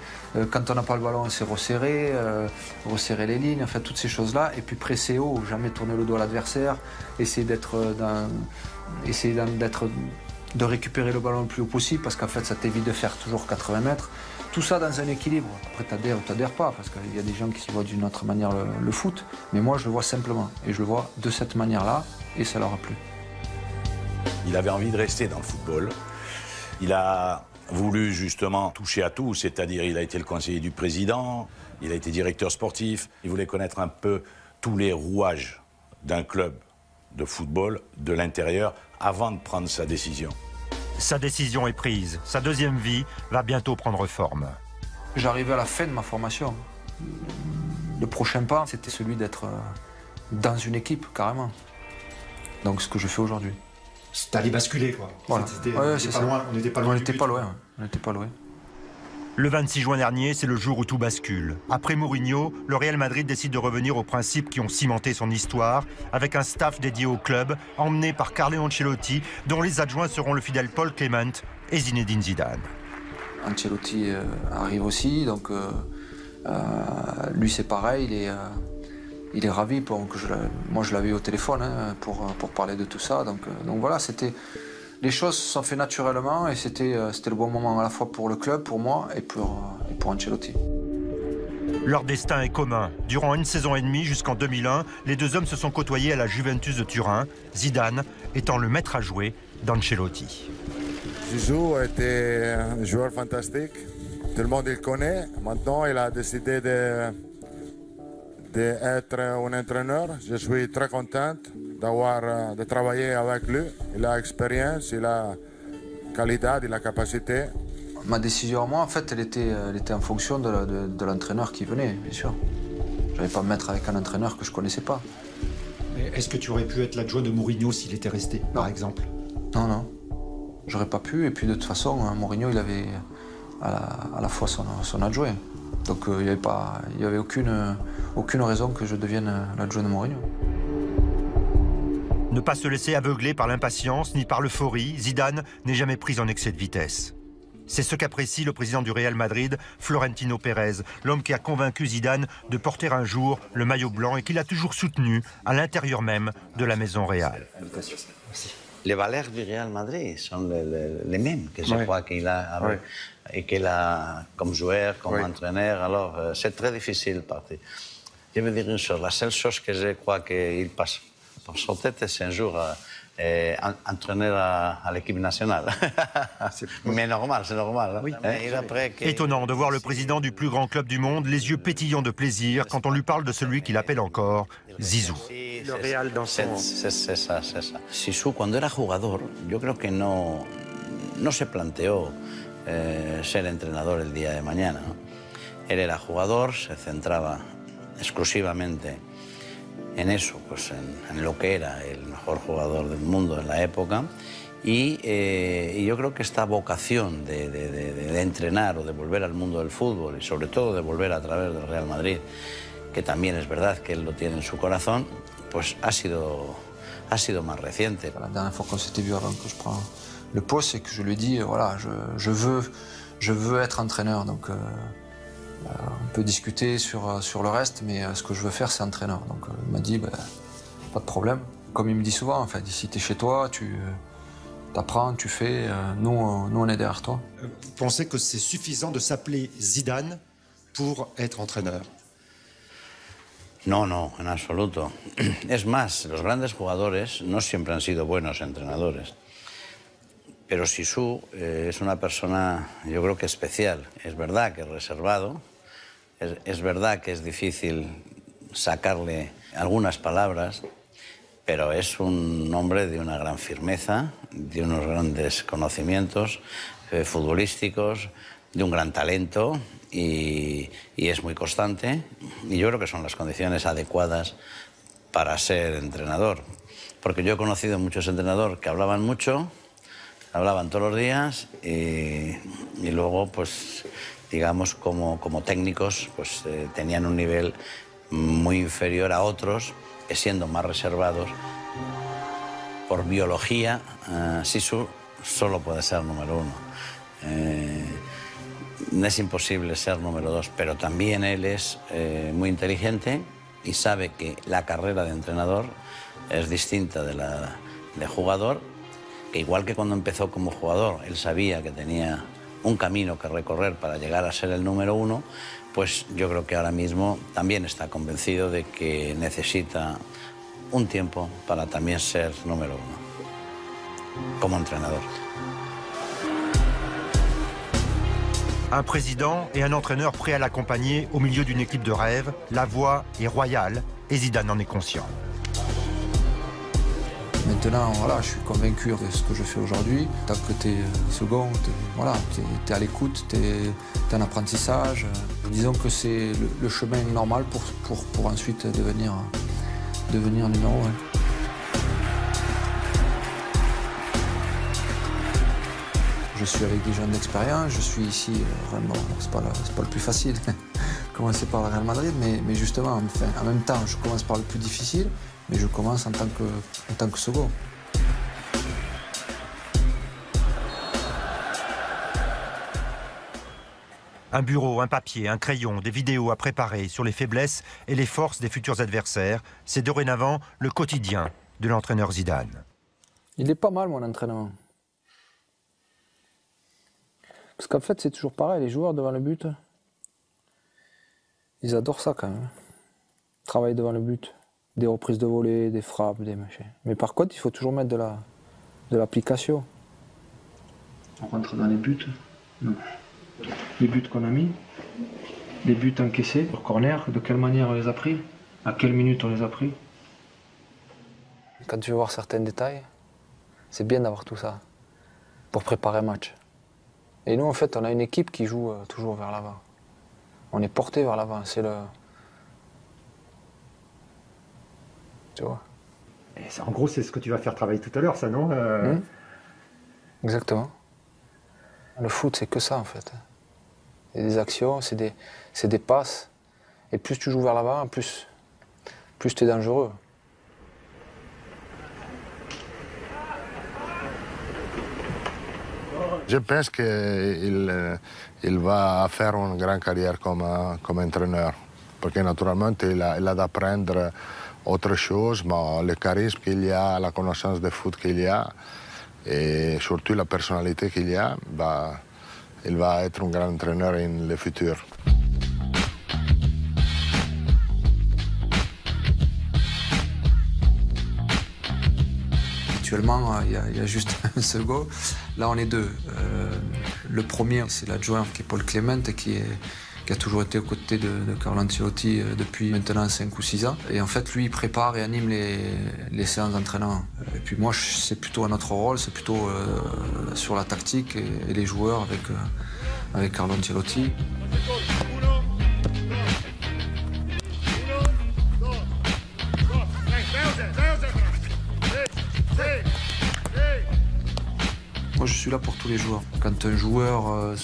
Quand on n'a pas le ballon, c'est resserrer les lignes, enfin toutes ces choses-là. Et puis presser haut, jamais tourner le dos à l'adversaire. Essayer de récupérer le ballon le plus haut possible, parce qu'en fait, ça t'évite de faire toujours 80 mètres. Tout ça dans un équilibre. Après, t'adhères ou t'adhères pas, parce qu'il y a des gens qui voient d'une autre manière le foot. Mais moi, je le vois simplement. Et je le vois de cette manière-là, et ça leur a plu. Il avait envie de rester dans le football. Il a voulu justement toucher à tout, c'est-à-dire il a été le conseiller du président, il a été directeur sportif. Il voulait connaître un peu tous les rouages d'un club de football de l'intérieur avant de prendre sa décision. Sa décision est prise. Sa deuxième vie va bientôt prendre forme. J'arrivais à la fin de ma formation. Le prochain pas, c'était celui d'être dans une équipe, carrément. Donc ce que je fais aujourd'hui. C'était allé basculer, quoi. Voilà. On n'était pas loin. On n'était pas loin. Le 26 juin dernier, c'est le jour où tout bascule. Après Mourinho, le Real Madrid décide de revenir aux principes qui ont cimenté son histoire, avec un staff dédié au club, emmené par Carlo Ancelotti, dont les adjoints seront le fidèle Paul Clement et Zinedine Zidane. Ancelotti arrive aussi, donc lui c'est pareil, il est ravi. Moi je l'avais eu au téléphone pour parler de tout ça, donc voilà, les choses se sont faites naturellement et c'était le bon moment à la fois pour le club, pour moi et pour Ancelotti. Leur destin est commun. Durant une saison et demie, jusqu'en 2001, les deux hommes se sont côtoyés à la Juventus de Turin, Zidane étant le maître à jouer d'Ancelotti. Zizou était un joueur fantastique, tout le monde le connaît. Maintenant, il a décidé d'être un entraîneur. Je suis très contente de travailler avec lui. Il a l'expérience, il a la qualité, il a la capacité. Ma décision à moi, en fait, elle était en fonction de l'entraîneur qui venait, bien sûr. Je n'allais pas me mettre avec un entraîneur que je ne connaissais pas. Est-ce que tu aurais pu être l'adjoint de Mourinho s'il était resté, par exemple? Non. J'aurais pas pu. Et puis de toute façon, Mourinho, il avait à la fois son adjoint. Donc il n'y avait aucune raison que je devienne l'adjoint de Mourinho. Ne pas se laisser aveugler par l'impatience ni par l'euphorie, Zidane n'est jamais pris en excès de vitesse. C'est ce qu'apprécie le président du Real Madrid, Florentino Pérez, l'homme qui a convaincu Zidane de porter un jour le maillot blanc et qu'il a toujours soutenu à l'intérieur même de la maison Real. Les valeurs du Real Madrid sont les mêmes que je crois qu'il a, et qu'il a comme joueur, comme entraîneur. Alors c'est très difficile de partir. Je veux dire une chose, la seule chose que je crois qu'il passe par son tête, c'est un jour entraîneur à l'équipe nationale. Mais normal, c'est normal. Étonnant de voir le président du plus grand club du monde, les yeux pétillants de plaisir quand on lui parle de celui qu'il appelle encore Zizou. Le Real dans son... C'est ça. Zizou, cuando era jugador, yo creo que no se planteó ser entrenador el día de mañana. Él era jugador, se centraba exclusivamente en eso, pues en lo que era el mejor jugador del mundo en la época. Y yo creo que esta vocación de entrenar o de volver al mundo del fútbol y sobre todo de volver a través del Real Madrid, que también es verdad que él lo tiene en su corazón, pues ha sido más reciente. La dernière fois qu'on s'était vu avant que je prends le poste, c'est que je lui ai dit, voilà, je veux être entraîneur. Donc On peut discuter sur le reste, mais ce que je veux faire, c'est entraîneur. Donc il m'a dit, pas de problème. Comme il me dit souvent, en fait, ici tu es chez toi, tu apprends, tu fais, nous on est derrière toi. Vous pensez que c'est suffisant de s'appeler Zidane pour être entraîneur? No, no, en absoluto. Es más, los grandes jugadores no siempre han sido buenos entrenadores. Pero Zizou es una persona, yo creo que especial. Es verdad que es reservado, es verdad que es difícil sacarle algunas palabras, pero es un hombre de una gran firmeza, de unos grandes conocimientos futbolísticos, de un gran talento y es muy constante. Y yo creo que son las condiciones adecuadas para ser entrenador. Porque yo he conocido muchos entrenadores que hablaban mucho, hablaban todos los días y luego, pues, digamos, como técnicos, pues tenían un nivel muy inferior a otros, que siendo más reservados. Por biología, Zizou solo puede ser número 1. Es imposible ser número 2, pero también él es muy inteligente y sabe que la carrera de entrenador es distinta de la de jugador, que igual que cuando empezó como jugador, él sabía que tenía un camino que recorrer para llegar a ser el número 1, pues yo creo que ahora mismo también está convencido de que necesita un tiempo para también ser número 1, como entrenador. Un président et un entraîneur prêts à l'accompagner au milieu d'une équipe de rêve, la voie est royale et Zidane en est conscient. Maintenant, voilà, je suis convaincu de ce que je fais aujourd'hui. Tant que tu es second, voilà, tu es à l'écoute, tu es en apprentissage. Disons que c'est le chemin normal pour ensuite devenir numéro 1. Je suis avec des jeunes d'expérience, je suis ici, vraiment, c'est pas le plus facile, commencer par le Real Madrid, mais justement, enfin, en même temps, je commence par le plus difficile, mais je commence en tant que second. Un bureau, un papier, un crayon, des vidéos à préparer sur les faiblesses et les forces des futurs adversaires, c'est dorénavant le quotidien de l'entraîneur Zidane. Il est pas mal, mon entraînement. Parce qu'en fait, c'est toujours pareil, les joueurs devant le but, ils adorent ça quand même. Travailler devant le but, des reprises de volée, des frappes, des machins. Mais par contre, il faut toujours mettre de l'application. On rentre dans les buts. Non. Les buts qu'on a mis, les buts encaissés, sur corner, de quelle manière on les a pris, à quelle minute on les a pris. Quand tu veux voir certains détails, c'est bien d'avoir tout ça pour préparer un match. Et nous, en fait, on a une équipe qui joue toujours vers l'avant. On est porté vers l'avant, c'est le... Tu vois. Et en gros, c'est ce que tu vas faire travailler tout à l'heure, ça, non Exactement. Le foot, c'est que ça, en fait. C'est des actions, c'est des passes. Et plus tu joues vers l'avant, plus tu es dangereux. Je pense qu'il va faire une grande carrière comme entraîneur. Parce que naturellement, il a d'apprendre autre chose, mais le charisme qu'il y a, la connaissance de foot qu'il y a, et surtout la personnalité qu'il y a, il va être un grand entraîneur dans le futur. Actuellement, il y a juste un second. Là, on est deux. Le premier, c'est l'adjoint qui est Paul Clément, qui a toujours été aux côtés de Carlo Ancelotti depuis maintenant 5 ou 6 ans. Et en fait, lui, il prépare et anime les séances d'entraînement. Et puis moi, c'est plutôt un autre rôle, c'est plutôt sur la tactique et les joueurs avec Carlo Ancelotti. Moi, je suis là pour tous les joueurs. Quand un joueur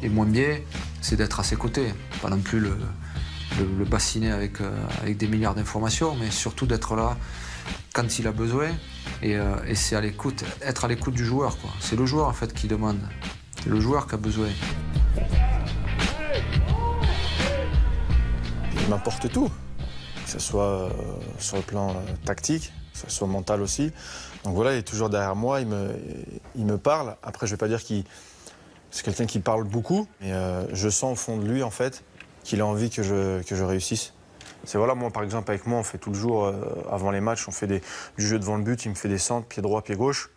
est moins bien, c'est d'être à ses côtés. Pas non plus le bassiner avec des milliards d'informations, mais surtout d'être là quand il a besoin. Et c'est à l'écoute, être à l'écoute du joueur, quoi. C'est le joueur, en fait, qui demande. C'est le joueur qui a besoin. il m'apporte tout, que ce soit sur le plan tactique, que ce soit mental aussi. Donc voilà, il est toujours derrière moi, il me parle. Après, je ne vais pas dire qu'il... C'est quelqu'un qui parle beaucoup, mais je sens au fond de lui, en fait, qu'il a envie que je réussisse. C'est voilà, moi, par exemple, avec moi, on fait tout le jour, avant les matchs, on fait du jeu devant le but, il me fait des centres, pied droit, pied gauche,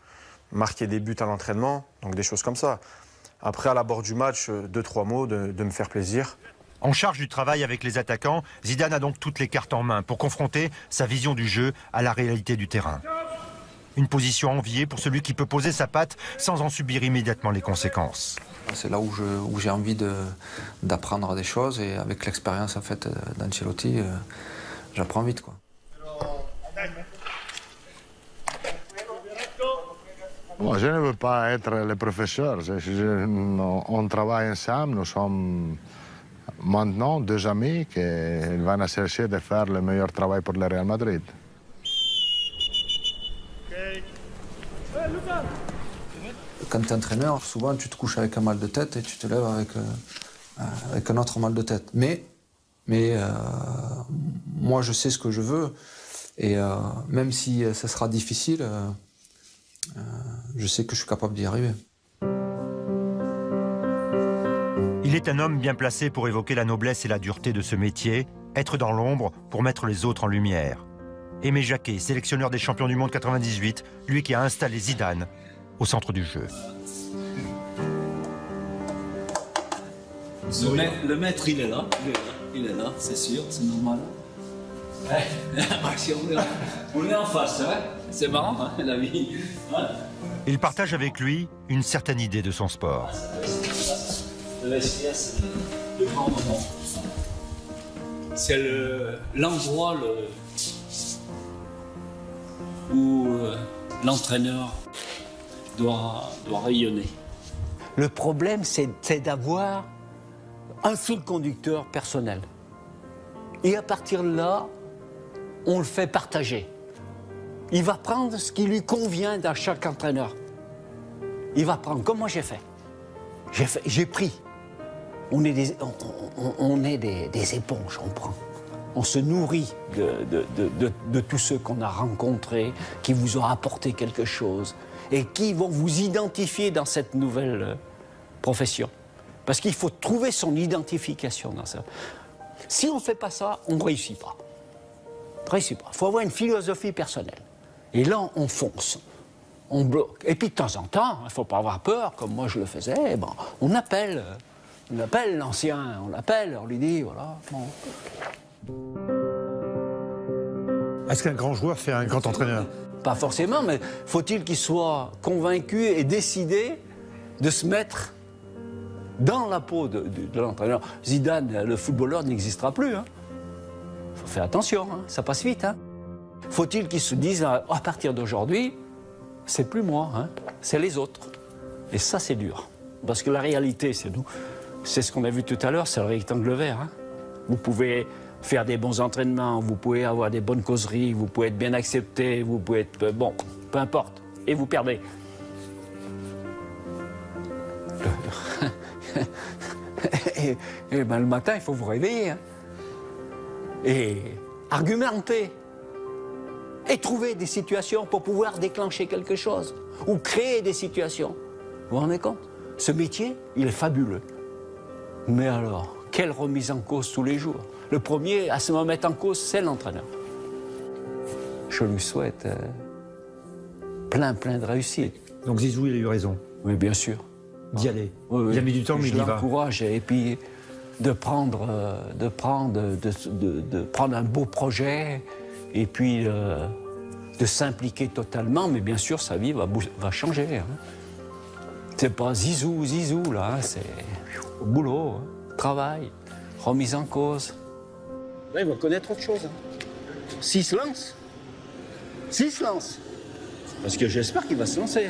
marquer des buts à l'entraînement, donc des choses comme ça. Après, à l'abord du match, 2-3 mots, de me faire plaisir. En charge du travail avec les attaquants, Zidane a donc toutes les cartes en main pour confronter sa vision du jeu à la réalité du terrain. Une position enviée pour celui qui peut poser sa patte sans en subir immédiatement les conséquences. C'est là où j'ai envie d'apprendre des choses et avec l'expérience en fait, d'Ancelotti, j'apprends vite, quoi. Bon, je ne veux pas être le professeur. On travaille ensemble, nous sommes maintenant 2 amis qui vont chercher de faire le meilleur travail pour le Real Madrid. Quand tu es entraîneur, souvent tu te couches avec un mal de tête et tu te lèves avec un autre mal de tête. Mais moi je sais ce que je veux et même si ça sera difficile, je sais que je suis capable d'y arriver. Il est un homme bien placé pour évoquer la noblesse et la dureté de ce métier, être dans l'ombre pour mettre les autres en lumière. Aimé Jacquet, sélectionneur des champions du monde 98, lui qui a installé Zidane au centre du jeu. Le maître, il est là, c'est sûr, c'est normal. On est en face, hein. C'est marrant, hein, la vie. Ouais. Il partage avec lui une certaine idée de son sport. Le vestiaire, c'est le grand moment. C'est l'endroit où l'entraîneur doit rayonner. Le problème, c'est d'avoir un fil conducteur personnel. Et à partir de là, on le fait partager. Il va prendre ce qui lui convient dans chaque entraîneur. Il va prendre, comme moi j'ai fait. J'ai pris. On est des éponges, on prend. On se nourrit de tous ceux qu'on a rencontrés, qui vous ont apporté quelque chose et qui vont vous identifier dans cette nouvelle profession. Parce qu'il faut trouver son identification dans ça. Si on ne fait pas ça, on ne réussit pas. Il faut avoir une philosophie personnelle. Et là, on fonce. On bloque. Et puis de temps en temps, il ne faut pas avoir peur, comme moi je le faisais, bon, on appelle l'ancien, on lui dit, voilà. Bon. Est-ce qu'un grand joueur fait un grand entraîneur? Pas forcément, mais faut-il qu'il soit convaincu et décidé de se mettre dans la peau de l'entraîneur. Zidane, le footballeur, n'existera plus. Il faut faire attention, ça passe vite. Faut-il qu'il se dise, à partir d'aujourd'hui, c'est plus moi, c'est les autres. Et ça, c'est dur. Parce que la réalité, c'est nous. C'est ce qu'on a vu tout à l'heure, c'est le rectangle vert. Vous pouvez faire des bons entraînements, vous pouvez avoir des bonnes causeries, vous pouvez être bien accepté, vous pouvez être... bon, peu importe. Et vous perdez. et ben, le matin, il faut vous réveiller. Et argumenter. Et trouver des situations pour pouvoir déclencher quelque chose. Ou créer des situations. Vous vous rendez compte? Ce métier, il est fabuleux. Mais alors, quelle remise en cause tous les jours? Le premier à se mettre en cause, c'est l'entraîneur. Je lui souhaite plein de réussite. Donc Zizou, il a eu raison. Oui, bien sûr. D'y aller. Oui. Il a mis du temps, mais il y va. Je l'encourage et puis de prendre un beau projet et puis de s'impliquer totalement. Mais bien sûr, sa vie va changer. C'est pas zizou, là. C'est au boulot, travail, remise en cause. Là, il va connaître autre chose. S'il se lance. Parce que j'espère qu'il va se lancer.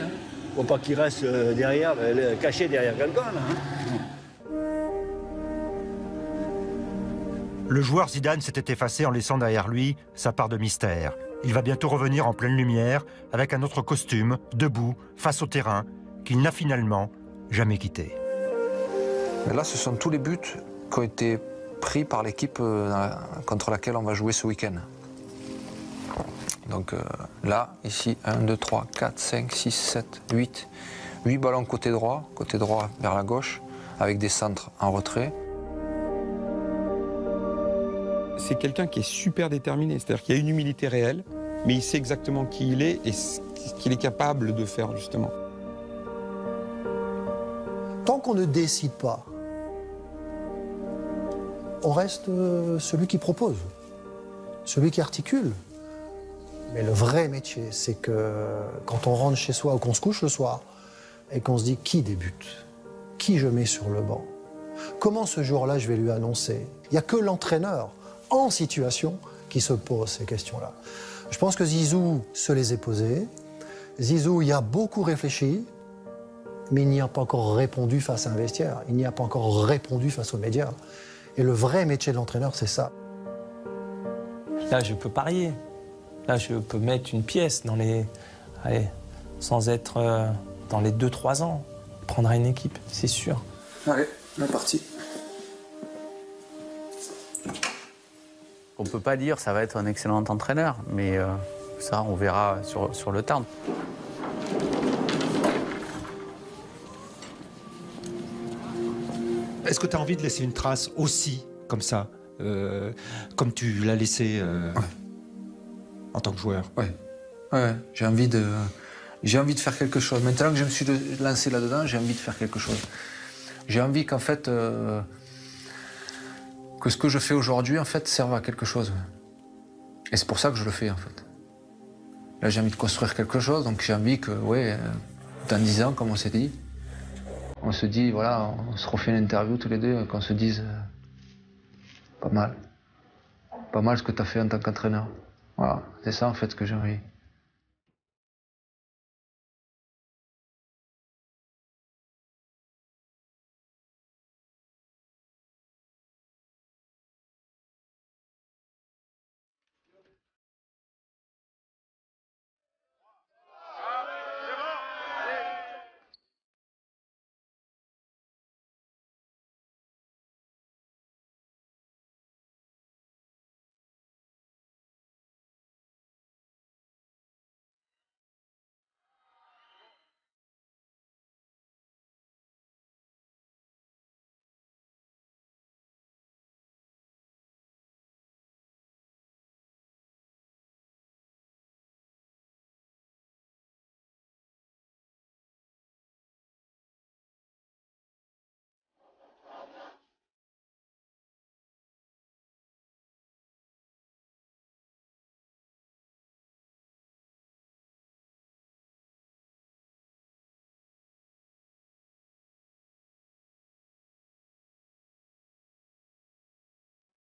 Faut pas qu'il reste derrière, caché derrière quelqu'un, là. Le joueur Zidane s'était effacé en laissant derrière lui sa part de mystère. Il va bientôt revenir en pleine lumière, avec un autre costume, debout, face au terrain, qu'il n'a finalement jamais quitté. Mais là, ce sont tous les buts qui ont été pris par l'équipe contre laquelle on va jouer ce week-end. Donc là, ici, 1, 2, 3, 4, 5, 6, 7, 8. 8 ballons côté droit vers la gauche, avec des centres en retrait. C'est quelqu'un qui est super déterminé, c'est-à-dire qu'il y a une humilité réelle, mais il sait exactement qui il est et ce qu'il est capable de faire, justement. Tant qu'on ne décide pas, on reste celui qui propose, celui qui articule. Mais le vrai métier, c'est que quand on rentre chez soi ou qu'on se couche le soir et qu'on se dit qui débute, qui je mets sur le banc, comment ce jour-là je vais lui annoncer. Il n'y a que l'entraîneur en situation qui se pose ces questions-là. Je pense que Zizou se les est posées. Zizou y a beaucoup réfléchi, mais il n'y a pas encore répondu face à un vestiaire. Il n'y a pas encore répondu face aux médias. Et le vrai métier de l'entraîneur, c'est ça. Là, je peux parier. Là, je peux mettre une pièce dans les... Allez, sans être dans les 2-3 ans. Il prendra une équipe, c'est sûr. Allez, on est parti. On ne peut pas dire ça va être un excellent entraîneur, mais ça, on verra sur le terrain. Est-ce que tu as envie de laisser une trace aussi, comme ça, comme tu l'as laissé en tant que joueur? Ouais, j'ai envie de faire quelque chose. Maintenant que je me suis lancé là-dedans, j'ai envie de faire quelque chose. J'ai envie qu'en fait, que ce que je fais aujourd'hui, en fait, serve à quelque chose. Et c'est pour ça que je le fais, en fait. Là, j'ai envie de construire quelque chose, donc j'ai envie que, dans 10 ans, comme on s'est dit, on se dit, voilà, on se refait une interview tous les deux, qu'on se dise, pas mal ce que tu as fait en tant qu'entraîneur. Voilà, c'est ça, en fait, que j'ai envie.